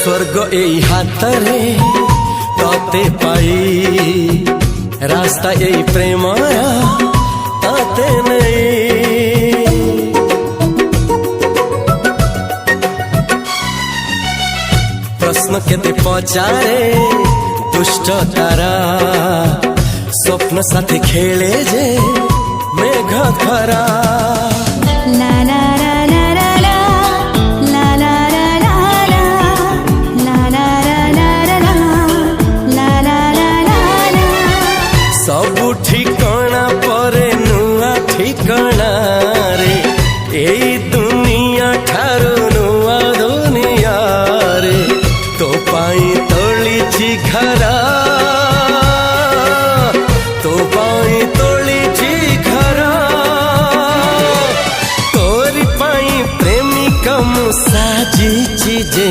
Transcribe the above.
स्वर्ग एई हातरे तते पाई रास्ता एई प्रेमाया ताते नहीं। प्रश्न केते पचारे दुष्ट तारा स्वप्न साथी खेले जे मेघ खरा। ला ला ला ला ला ला ला ला ला ला ला ला ला ला ला। सबु ठिकाना परे नुआ ठिकाना रे एई दुनिया ठारू नुआ दुनिया रे। तो पाई तोलिछि घरा तो पाई तोलिछि घरा तोरी पाई प्रेमिका मु साजिछि जे।